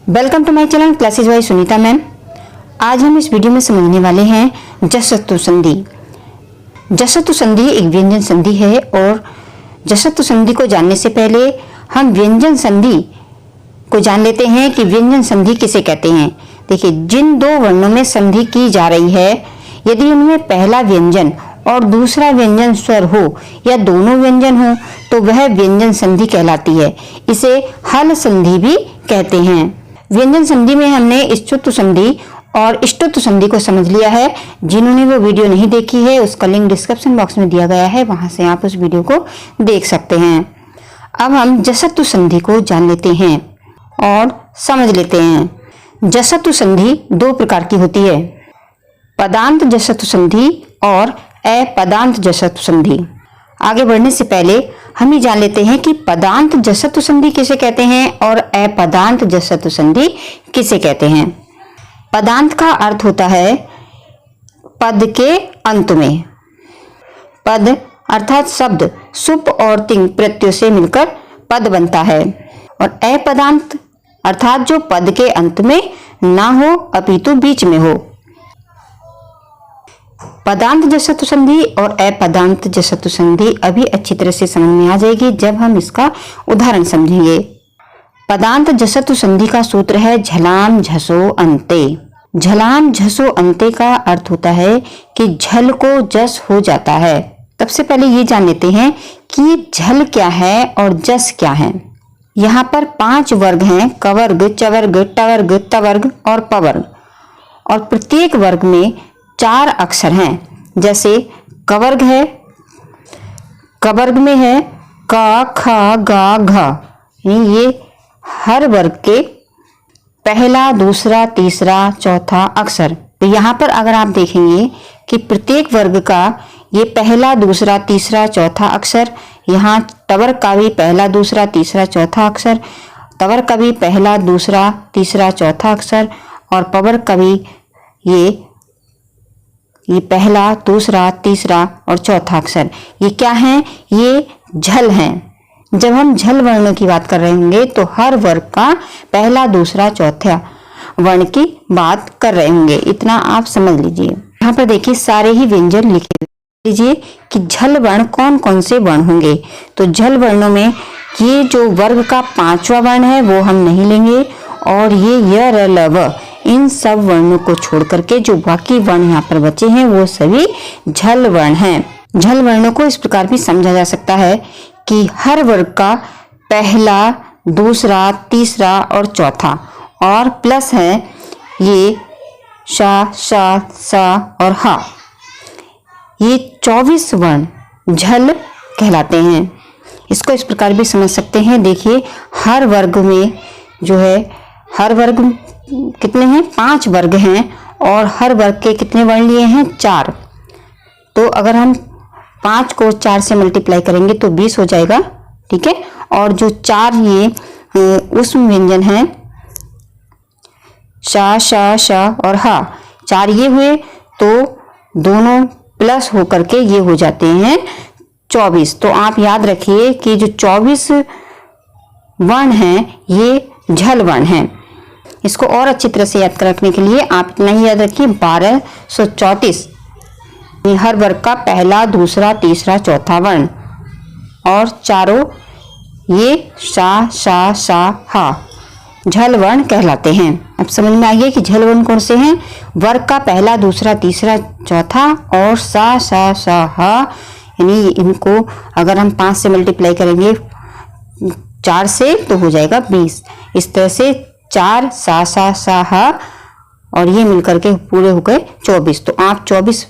Welcome to my channel classes by Sunita ma'am. आज हम इस वीडियो में समझने वाले हैं जसत्तु संधि। जसत्तु संधि एक व्यंजन संधि है और जसत्तु संधि को जानने से पहले हम व्यंजन संधि को जान लेते हैं कि व्यंजन संधि किसे कहते हैं। देखिए, जिन दो वर्णों में संधि की जा रही है, यदि उनमें पहला व्यंजन और दूसरा व्यंजन स्वर हो या दोनों व्यंजन हो तो वह व्यंजन संधि कहलाती है। इसे हल संधि भी कहते हैं। व्यंजन संधि में हमने इष्टुत्व संधि और इष्टुत्व संधि को समझ लिया है। जिन्होंने वो वीडियो नहीं देखी है उसका लिंक डिस्क्रिप्शन बॉक्स में दिया गया है, वहां से आप उस वीडियो को देख सकते हैं। अब हम जसत्तु संधि को जान लेते हैं और समझ लेते हैं। जसत्तु संधि दो प्रकार की होती है, पदांत जसत्तु संधि और अपदांत जसत्तु संधि। आगे बढ़ने से पहले हम ये जान लेते हैं कि पदांत जसत्तु संधि किसे कहते हैं और अपदांत जसत्तु संधि किसे कहते हैं। पदांत का अर्थ होता है पद के अंत में। पद अर्थात शब्द सुप और तिंग प्रत्ययों से मिलकर पद बनता है, और अपदांत अर्थात जो पद के अंत में ना हो अपितु बीच में हो। पदांत जसत्तु संधि और अपदांत जसत्तु संधि अभी अच्छी तरह से समझ में आ जाएगी जब हम इसका उदाहरण समझेंगे। पदांत जसत्तु संधि का सूत्र है झलाम झसो अंते। झलाम झसो अंते का अर्थ होता है कि झल को जस हो जाता है। सबसे पहले ये जान लेते हैं कि झल क्या है और जस क्या है। यहाँ पर 5 वर्ग हैं, कवर्ग, चवर्ग, टवर्ग, तवर्ग और पवर्ग, और प्रत्येक वर्ग में 4 अक्षर हैं। जैसे कवर्ग है, कवर्ग में है क, ख, ग, घ। ये हर वर्ग के पहला, दूसरा, तीसरा, चौथा अक्षर। तो यहाँ पर अगर आप देखेंगे कि प्रत्येक वर्ग का ये पहला, दूसरा, तीसरा, चौथा अक्षर, यहाँ टवर्ग का भी पहला, दूसरा, तीसरा, चौथा अक्षर, तवर्ग का भी पहला, दूसरा, तीसरा, चौथा अक्षर, और पवर्ग का भी ये पहला, दूसरा, तीसरा और चौथा अक्षर। ये क्या है? ये झल हैं। जब हम झल वर्णों की बात कर रहे होंगे तो हर वर्ग का पहला, दूसरा, चौथा वर्ण की बात कर रहे होंगे। इतना आप समझ लीजिए। यहाँ पर देखिए सारे ही व्यंजन लिखे लीजिए कि झल वर्ण कौन कौन से वर्ण होंगे। तो झल वर्णों में ये जो वर्ग का 5वां वर्ण है वो हम नहीं लेंगे, और ये य, र, ल, व, इन सब वर्णों को छोड़ करके जो बाकी वर्ण यहाँ पर बचे हैं वो सभी झल वर्ण हैं। झल वर्णों को इस प्रकार भी समझा जा सकता है कि हर वर्ग का पहला, दूसरा, तीसरा और चौथा, और प्लस है ये शा, शा, सा और हा। ये 24 वर्ण झल कहलाते हैं। इसको इस प्रकार भी समझ सकते हैं। देखिए, हर वर्ग में जो है, हर वर्ग कितने हैं? 5 वर्ग हैं, और हर वर्ग के कितने वर्ण लिए हैं? 4। तो अगर हम 5 को 4 से मल्टीप्लाई करेंगे तो 20 हो जाएगा, ठीक है। और जो 4 ये उसमें व्यंजन हैं, शा, शा, शा और हा, 4 ये हुए, तो दोनों प्लस होकर के ये हो जाते हैं 24। तो आप याद रखिए कि जो 24 वर्ण हैं ये झल वर्ण हैं। इसको और अच्छी तरह से याद रखने के लिए आप इतना ही याद रखिए, 1234 हर वर्ग का पहला, दूसरा, तीसरा, चौथा वर्ण, और चारों ये शा, शा, शा, हा झल वर्ण कहलाते हैं। अब समझ में आ गया कि झल वर्ण कौन से हैं? वर्ग का पहला, दूसरा, तीसरा, चौथा और सा, सा, सा, हा, यानी इनको अगर हम 5 से मल्टीप्लाई करेंगे 4 से तो हो जाएगा 20। इस तरह से 4, सा, सा, सा, हा, और ये मिलकर के पूरे हो गए 24। तो आप 24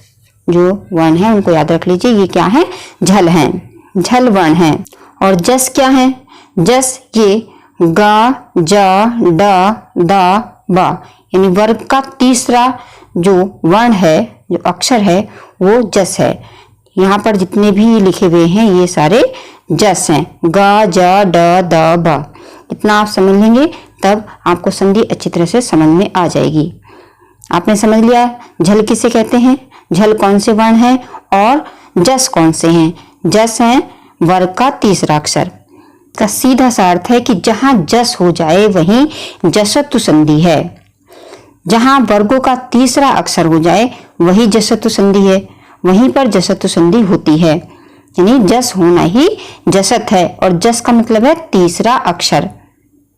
जो वर्ण हैं उनको याद रख लीजिए। ये क्या है? झल हैं, झल वर्ण हैं। और जस क्या है? जस ये गा, जा, डा, दा, बा, यानी वर्ग का तीसरा जो वर्ण है, जो अक्षर है, वो जस है। यहाँ पर जितने भी लिखे हुए हैं ये सारे जस हैं। गा, जा, ड, द, बा। इतना आप समझ लेंगे तब आपको संधि अच्छी तरह से समझ में आ जाएगी। आपने समझ लिया झल किसे कहते हैं, झल कौन से वर्ण है, और जस कौन से हैं। जस हैं वर्ग का तीसरा अक्षर। का सीधा सा अर्थ है कि जहां जस हो जाए वहीं जसत्व संधि है। जहां वर्गों का तीसरा अक्षर हो जाए वही जसत्व संधि है, वहीं पर जसत्व संधि होती है। यानी जस होना ही जसत है, और जस का मतलब है तीसरा अक्षर,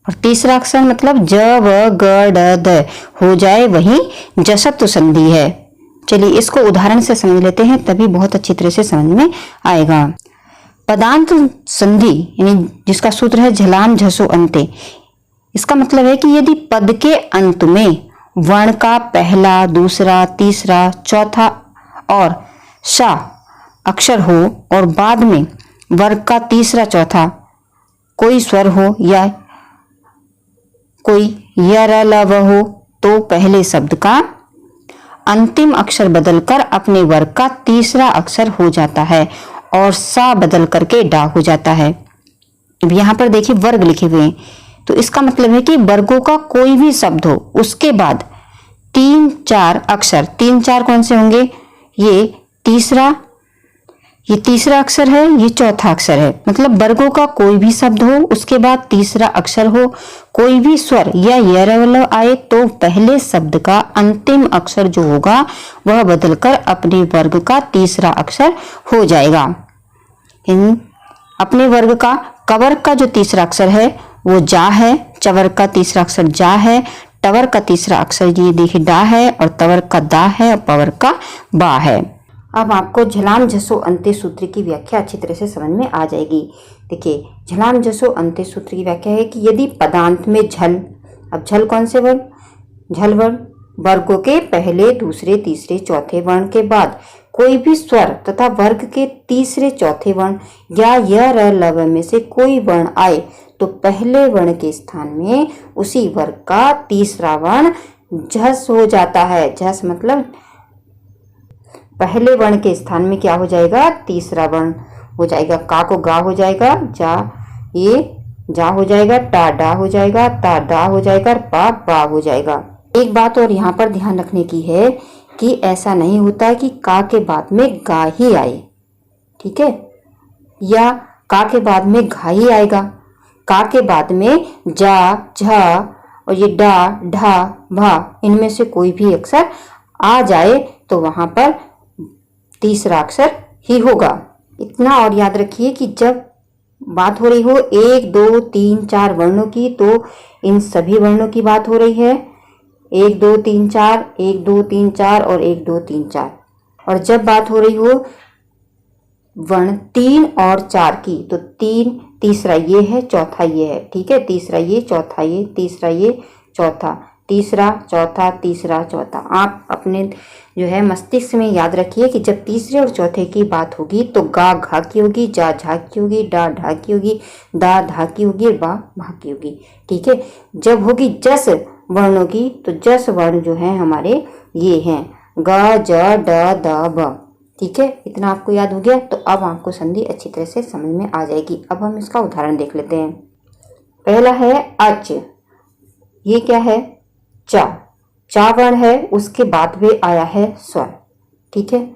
और तीसरा अक्षर मतलब ज व ग ड द हो जाए वही जसत्व संधि है। चलिए इसको उदाहरण से समझ लेते हैं, तभी बहुत अच्छी तरह से समझ में आएगा। पदांत संधि यानी जिसका सूत्र है झलाम झसो अंते, इसका मतलब है कि यदि पद के अंत में वर्ण का पहला, दूसरा, तीसरा, चौथा और श अक्षर हो और बाद में वर्ग का तीसरा, चौथा कोई स्वर हो या कोई य र ल व हो, तो पहले शब्द का अंतिम अक्षर बदलकर अपने वर्ग का तीसरा अक्षर हो जाता है और सा बदल करके डा हो जाता है। अब यहाँ पर देखिए वर्ग लिखे हुए हैं, तो इसका मतलब है कि वर्गों का कोई भी शब्द हो उसके बाद 3-4 अक्षर, 3-4 कौन से होंगे, ये तीसरा अक्षर है, ये चौथा अक्षर है। मतलब वर्गों का कोई भी शब्द हो उसके बाद तीसरा अक्षर हो, कोई भी स्वर या य आए तो पहले शब्द का अंतिम अक्षर जो होगा वह बदलकर अपने वर्ग का तीसरा अक्षर हो जाएगा। अपने वर्ग का कवर्ग का जो तीसरा अक्षर है वो जा है, चवर्ग का तीसरा अक्षर जा है, टवर्ग का तीसरा अक्षर ये देखिए डा है, और तवर्ग का दा है, और पवर्ग का बा है। अब आपको झलाम झसो अंत्य सूत्र की व्याख्या अच्छी तरह से समझ में आ जाएगी। देखिए झलाम झसो अंत्य सूत्र की व्याख्या है कि यदि पदांत में झल, अब झल कौन से वर्ण, झल वर्ण वर्गों के पहले, दूसरे, तीसरे, चौथे वर्ण के बाद कोई भी स्वर तथा वर्ग के तीसरे, चौथे वर्ण या य र ल व में से कोई वर्ण आए तो पहले वर्ण के स्थान में उसी वर्ग का तीसरा वर्ण झस हो जाता है। झस मतलब पहले वर्ण के स्थान में क्या हो जाएगा, तीसरा वर्ण हो जाएगा। का को गा हो जाएगा, जा ये जा हो जाएगा, टा डा हो जाएगा, ता डा हो जाएगा, पा बा हो जाएगा। एक बात और यहाँ पर ध्यान रखने की है कि ऐसा नहीं होता कि का के बाद में गा ही आए, ठीक है, या का के बाद में घा ही आएगा। का के बाद में जा, झा और ये डा, ढा, भा इनमें से कोई भी अक्षर आ जाए तो वहां पर तीसरा अक्षर ही होगा। इतना और याद रखिए कि जब बात हो रही हो 1, 2, 3, 4 वर्णों की तो इन सभी वर्णों की बात हो रही है। 1, 2, 3, 4, 1, 2, 3, 4 और 1, 2, 3, 4। और जब बात हो रही हो वर्ण 3 और 4 की तो 3 तीसरा ये है, चौथा ये है, ठीक है, तीसरा ये, चौथा ये, तीसरा ये, चौथा, तीसरा, चौथा, तीसरा, चौथा। आप अपने जो है मस्तिष्क में याद रखिए कि जब तीसरे और चौथे की बात होगी तो गा घा की होगी, जा झा की होगी, डा ढा की होगी, दा धा की होगी, बा भा की होगी, ठीक है। जब होगी जस वर्णों की तो जस वर्ण जो है हमारे ये हैं ग, ज, ड, द, ब, ठीक है। इतना आपको याद हो गया तो अब आपको संधि अच्छी तरह से समझ में आ जाएगी। अब हम इसका उदाहरण देख लेते हैं। पहला है अच, ये क्या है, चा, चा वर्ण है, उसके बाद में आया है स्वर, ठीक है,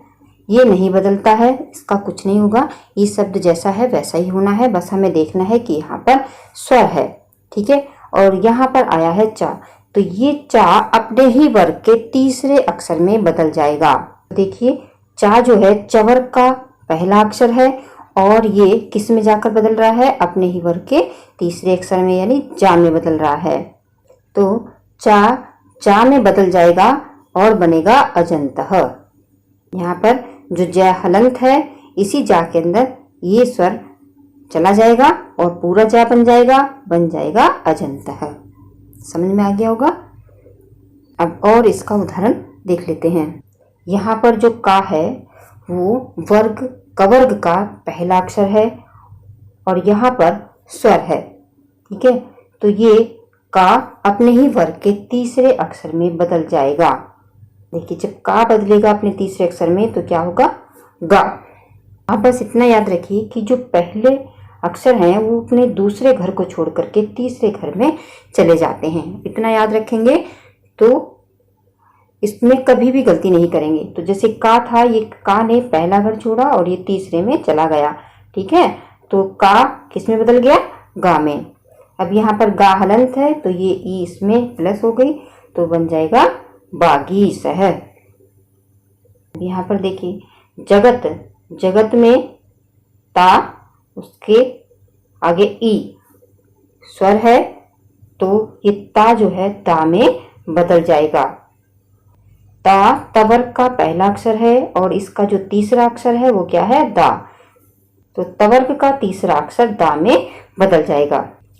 ये नहीं बदलता है, इसका कुछ नहीं होगा, ये शब्द जैसा है वैसा ही होना है, बस हमें देखना है कि यहाँ पर स्वर है, ठीक है। और यहाँ पर आया है चा, तो ये चा अपने ही वर्ग के तीसरे अक्षर में बदल जाएगा। देखिए चा जो है चवर्ग का पहला अक्षर है और ये किस में जाकर बदल रहा है, अपने ही वर्ग के तीसरे अक्षर में यानी जा में बदल रहा है। तो चा में बदल जाएगा और बनेगा अजंतः। यहाँ पर जो जय हलंत है इसी जा के अंदर ये स्वर चला जाएगा और पूरा जा बन जाएगा अजंतः। समझ में आ गया होगा। अब और इसका उदाहरण देख लेते हैं। यहाँ पर जो का है वो कवर्ग का पहला अक्षर है और यहाँ पर स्वर है, ठीक है। तो ये का अपने ही वर्ग के तीसरे अक्षर में बदल जाएगा। देखिए जब का बदलेगा अपने तीसरे अक्षर में तो क्या होगा, गा। आप बस इतना याद रखिए कि जो पहले अक्षर हैं वो अपने दूसरे घर को छोड़ करके तीसरे घर में चले जाते हैं। इतना याद रखेंगे तो इसमें कभी भी गलती नहीं करेंगे। तो जैसे का था, ये का ने पहला घर छोड़ा और ये तीसरे में चला गया, ठीक है। तो का किस में बदल गया, गा में। अब यहाँ पर गा हलंत है तो ये ई इसमें प्लस हो गई तो बन जाएगा बागीसह। यहाँ पर देखिए जगत, जगत में ता, उसके आगे ई स्वर है तो ये ता जो है दा में बदल जाएगा। ता तवर्ग का पहला अक्षर है और इसका जो तीसरा अक्षर है वो क्या है, दा। तो तवर्ग का तीसरा अक्षर दा में बदल जाएगा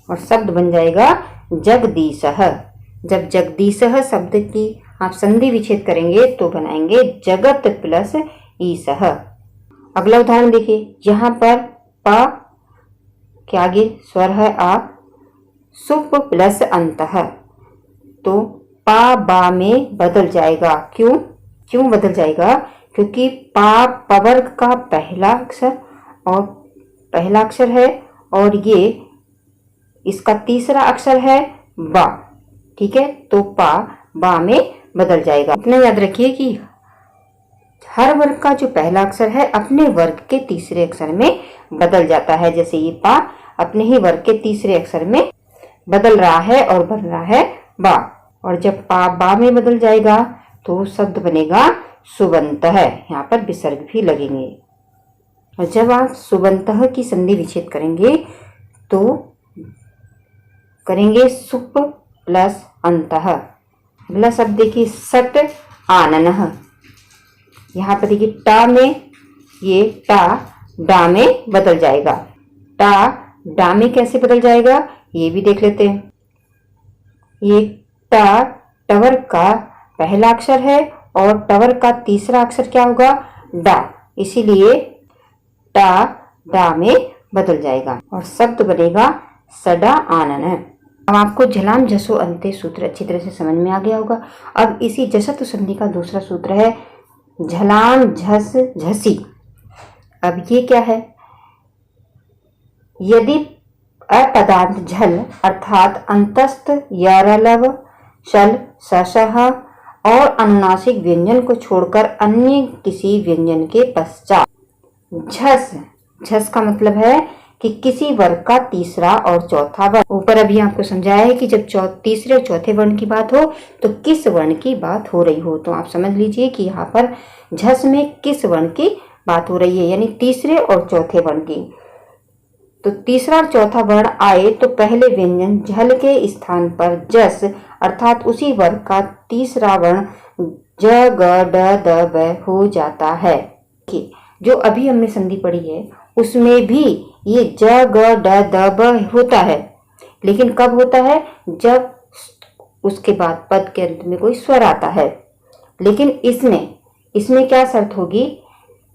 और शब्द बन जाएगा जगदीशः। जब जगदीशः शब्द की आप संधि विच्छेद करेंगे तो बनाएंगे जगत प्लस ईशः। अगला उदाहरण देखिए, यहाँ पर प के आगे स्वर है आ, सुप प्लस अंतः, तो पा बा में बदल जाएगा। क्यों क्यों बदल जाएगा? क्योंकि पा पवर्ग का पहला अक्षर है और ये इसका तीसरा अक्षर है बा। ठीक है, तो पा बा में बदल जाएगा। इतना याद रखिए कि हर वर्ग का जो पहला अक्षर है अपने वर्ग के तीसरे अक्षर में बदल जाता है। जैसे ये पा अपने ही वर्ग के तीसरे अक्षर में बदल रहा है और बन रहा है बा। और जब पा बा में बदल जाएगा तो शब्द बनेगा सुबंतः। यहाँ पर विसर्ग भी लगेंगे। और जब आप सुबंतः की संधि विच्छेद करेंगे तो करेंगे सुप प्लस अंतः। अगला शब्द देखिए सट आननः। यहाँ पर देखिए टा में ये टा डा में बदल जाएगा। टा डा में कैसे बदल जाएगा ये भी देख लेते हैं। ये टा टवर का पहला अक्षर है और टवर का तीसरा अक्षर क्या होगा, डा, इसीलिए टा डा में बदल जाएगा और शब्द बनेगा सडा आनन। अब आपको झलाम झसो अंते सूत्र अच्छी तरह से समझ में आ गया होगा। अब इसी जसत संधि का दूसरा सूत्र है झलाम झस झसी। अब ये क्या है, यदि अपदांत झल अर्थात अंतस्थ यरलव शल सशह और अनुनासिक व्यंजन को छोड़कर अन्य किसी व्यंजन के पश्चात झस, झस का मतलब है कि किसी वर्ग का तीसरा और चौथा वर्ण। ऊपर अभी आपको समझाया है कि जब तीसरे और चौथे वर्ण की बात हो तो किस वर्ण की बात हो रही हो। तो आप समझ लीजिए कि यहाँ पर झस में किस वर्ण की बात हो रही है, यानी तीसरे और चौथे वर्ण की। तो तीसरा और चौथा वर्ण आए तो पहले व्यंजन झल के स्थान पर जस अर्थात उसी वर्ग का तीसरा वर्ण ज ग ड द ब हो जाता है। जो अभी हमने संधि पढ़ी है उसमें भी ये ज ग ड द ब होता है, लेकिन कब होता है, जब उसके बाद पद के अंत में कोई स्वर आता है। लेकिन इसमें क्या शर्त होगी,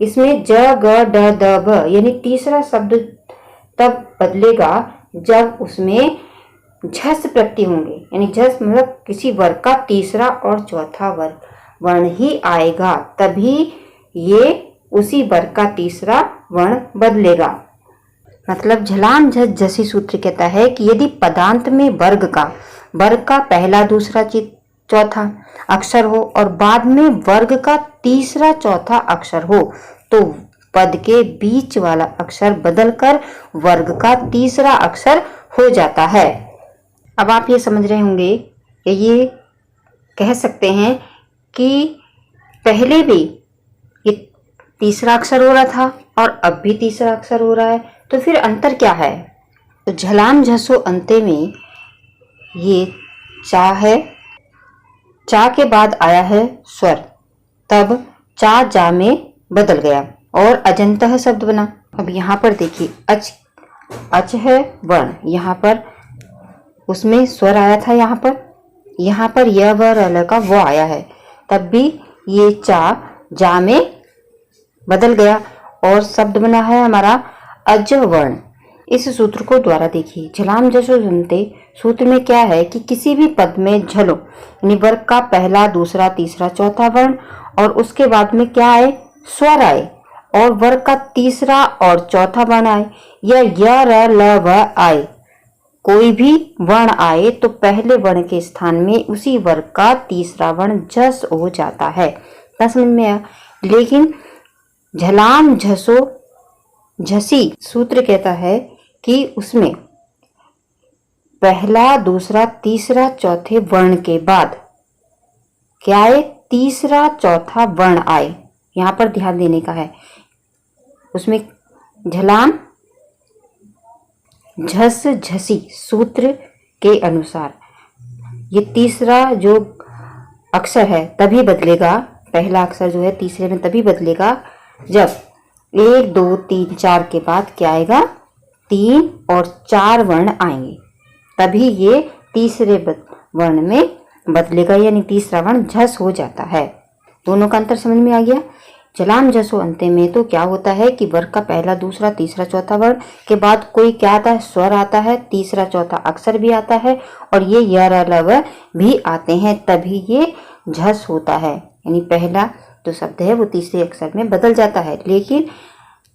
इसमें ज ग ड द ब यानी तीसरा शब्द तब बदलेगा जब उसमें झस प्रत्यय होंगे, यानी झस मतलब किसी वर्ग का तीसरा और चौथा वर्ण ही आएगा, तभी ये उसी वर्ग का तीसरा वर्ण बदलेगा। मतलब झलाम झस झसी सूत्र कहता है कि यदि पदांत में वर्ग का पहला दूसरा चौथा अक्षर हो और बाद में वर्ग का तीसरा चौथा अक्षर हो तो पद के बीच वाला अक्षर बदलकर वर्ग का तीसरा अक्षर हो जाता है। अब आप ये समझ रहे होंगे कि ये कह सकते हैं कि पहले भी ये तीसरा अक्षर हो रहा था और अब भी तीसरा अक्षर हो रहा है, तो फिर अंतर क्या है। तो झलाम झसो अंते में ये चा है, चा के बाद आया है स्वर, तब चा जा में बदल गया और अजंतः शब्द बना। अब यहाँ पर देखिए अच है वर्ण, यहाँ पर उसमें स्वर आया था, यहाँ पर यह व र का वो आया है, तब भी ये चा जा में बदल गया और शब्द बना है हमारा अज वर्ण। इस सूत्र को द्वारा देखिए, झलाम झसो झंते सूत्र में क्या है कि किसी भी पद में झलो यानी वर्ग का पहला दूसरा तीसरा चौथा वर्ण और उसके बाद में क्या आए, स्वर आए और वर्ग का तीसरा और चौथा वर्ण आए या य र ल व आए, कोई भी वर्ण आए तो पहले वर्ण के स्थान में उसी वर्ग का तीसरा वर्ण झस हो जाता है। समझ में आया। लेकिन झलाम झसो झसी सूत्र कहता है कि उसमें पहला, दूसरा, तीसरा, चौथे वर्ण के बाद क्या आए? तीसरा चौथा वर्ण आए। यहां पर ध्यान देने का है। उसमें झलाम झस झसी सूत्र के अनुसार ये तीसरा जो अक्षर है तभी बदलेगा। पहला अक्षर जो है तीसरे में तभी बदलेगा जब 1 2 3 4 के बाद क्या आएगा? 3 और 4 वर्ण आएंगे, तभी ये तीसरे वर्ण में बदलेगा, यानी तीसरा वर्ण झस हो जाता है। दोनों का अंतर समझ में आ गया। जलाम झसो अंत्य में तो क्या होता है कि वर्ग का पहला, दूसरा, तीसरा, चौथा वर्ण के बाद कोई क्या आता है? स्वर आता है, तीसरा चौथा अक्षर भी आता है और ये य र ल व भी आते हैं, तभी ये झस होता है। यानी पहला जो शब्द है वो तीसरे अक्षर में बदल जाता है। लेकिन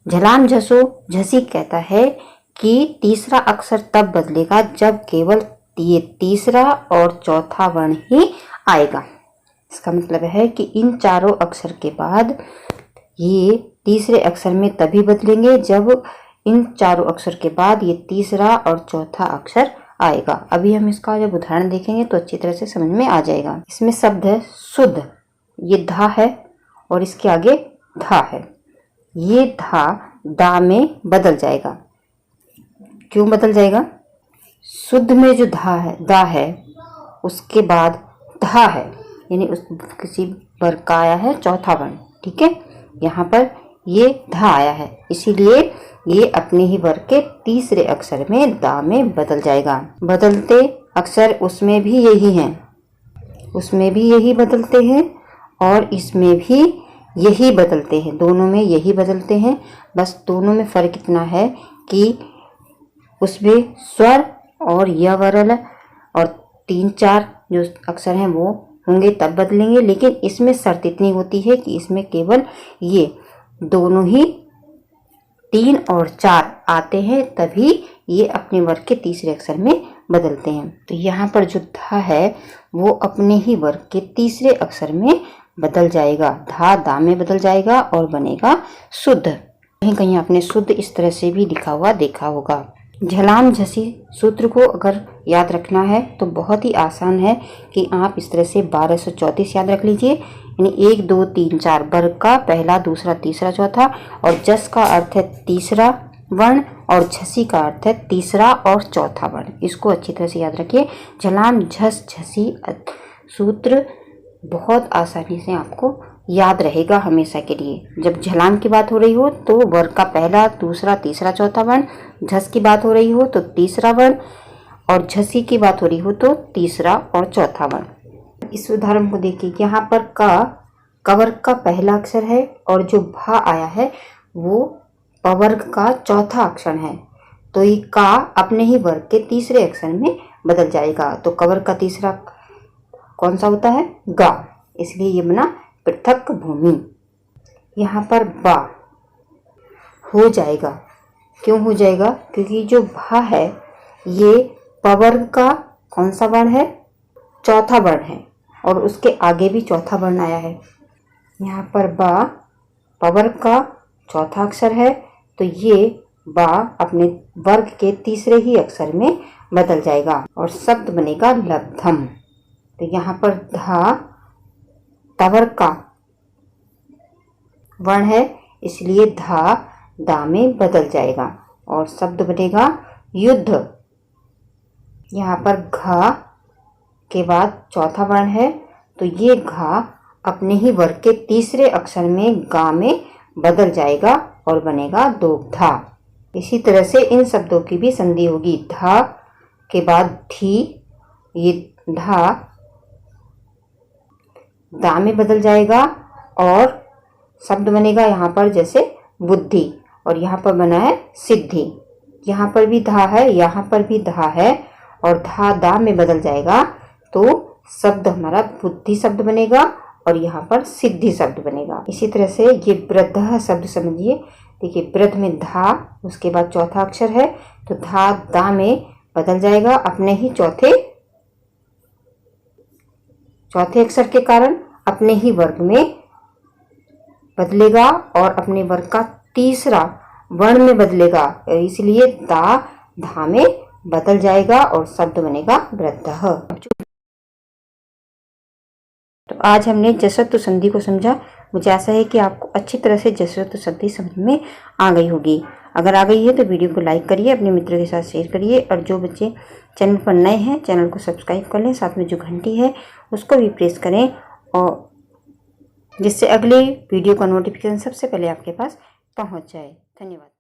झलाम झसो झसी कहता है कि तीसरा अक्षर तब बदलेगा जब केवल ये तीसरा और चौथा वर्ण ही आएगा। इसका मतलब है कि इन चारों अक्षर के बाद ये तीसरे अक्षर में तभी बदलेंगे जब इन चारों अक्षर के बाद ये तीसरा और चौथा अक्षर आएगा। अभी हम इसका जब उदाहरण देखेंगे तो अच्छी तरह से समझ में आ जाएगा। इसमें शब्द है शुद्ध, ये धा है और इसके आगे धा है। ये धा दा में बदल जाएगा। क्यों बदल जाएगा? शुद्ध में जो दा है उसके बाद धा है, यानी उस किसी वर्ग का आया है चौथा वर्ण। ठीक है, यहाँ पर ये धा आया है, इसीलिए ये अपने ही वर्ग के तीसरे अक्षर में दा में बदल जाएगा। बदलते अक्षर उसमें भी यही हैं, उसमें भी यही बदलते हैं और इसमें भी यही बदलते हैं, दोनों में यही बदलते हैं। बस दोनों में फर्क इतना है कि उसमें स्वर और य व र ल और 3 4 जो अक्षर हैं वो होंगे तब बदलेंगे। लेकिन इसमें शर्त इतनी होती है कि इसमें केवल ये दोनों ही 3 और 4 आते हैं, तभी ये अपने वर्ग के तीसरे अक्षर में बदलते हैं। तो यहाँ पर जो धा है वो अपने ही वर्ग के तीसरे अक्षर में बदल जाएगा। धा दा में बदल जाएगा और बनेगा शुद्ध। कहीं कहीं आपने शुद्ध इस तरह से भी लिखा हुआ देखा होगा। झलाम झसी सूत्र को अगर याद रखना है तो बहुत ही आसान है कि आप इस तरह से 1234 याद रख लीजिए। यानी 1 2 3 4 वर्ग का पहला, दूसरा, तीसरा, चौथा और जस का अर्थ है तीसरा वर्ण और झसी का अर्थ है तीसरा और चौथा वर्ण। इसको अच्छी तरह से याद रखिए। झलाम झस झसी सूत्र बहुत आसानी से आपको याद रहेगा हमेशा के लिए। जब झलाम की बात हो रही हो तो वर्ग का पहला, दूसरा, तीसरा, चौथा वर्ण, झस की बात हो रही हो तो तीसरा वर्ण और झसी की बात हो रही हो तो तीसरा और चौथा वर्ण। इस उदाहरण को देखिए, यहाँ पर कवर्ग का पहला अक्षर है और जो भा आया है वो पवर्ग का चौथा अक्षर है, तो ये का अपने ही वर्ग के तीसरे अक्षर में बदल जाएगा। तो कवर्ग का तीसरा कौन सा होता है? गा, इसलिए ये बना पृथक भूमि। यहाँ पर बा हो जाएगा। क्यों हो जाएगा? क्योंकि जो भा है ये पवर्ग का कौन सा वर्ण है? चौथा वर्ण है और उसके आगे भी चौथा वर्ण आया है। यहाँ पर बा पवर्ग का चौथा अक्षर है, तो ये बा अपने वर्ग के तीसरे ही अक्षर में बदल जाएगा और शब्द बनेगा लब्धम। तो यहाँ पर धा तवर्ग का वर्ण है, इसलिए धा दा में बदल जाएगा और शब्द बनेगा युद्ध। यहाँ पर घा के बाद चौथा वर्ण है, तो ये घा अपने ही वर्ग के तीसरे अक्षर में गा में बदल जाएगा और बनेगा दोग्धा। इसी तरह से इन शब्दों की भी संधि होगी। धा के बाद धी, ये धा दा में बदल जाएगा और शब्द बनेगा यहाँ पर जैसे बुद्धि, और यहाँ पर बना है सिद्धि। यहाँ पर भी धा है, यहाँ पर भी धा है और धा दा में बदल जाएगा, तो शब्द हमारा बुद्धि शब्द बनेगा और यहाँ पर सिद्धि शब्द बनेगा। इसी तरह से ये वृद्ध शब्द समझिए। देखिए, वृद्ध में धा, उसके बाद चौथा अक्षर है, तो धा दा में बदल जाएगा अपने ही चौथे अक्षर के कारण अपने ही वर्ग में बदलेगा और अपने वर्ग का तीसरा वर्ण में बदलेगा, इसलिए दा धा में बदल जाएगा और शब्द बनेगा वृद्धः। तो आज हमने जसत्व संधि को समझा। मुझे आशा है कि आपको अच्छी तरह से जसत्व संधि समझ में आ गई होगी। अगर आ गई है तो वीडियो को लाइक करिए, अपने मित्रों के साथ शेयर करिए, और जो बच्चे चैनल पर नए हैं चैनल को सब्सक्राइब कर लें, साथ में जो घंटी है उसको भी प्रेस करें, और जिससे अगले वीडियो का नोटिफिकेशन सबसे पहले आपके पास पहुंच जाए। धन्यवाद।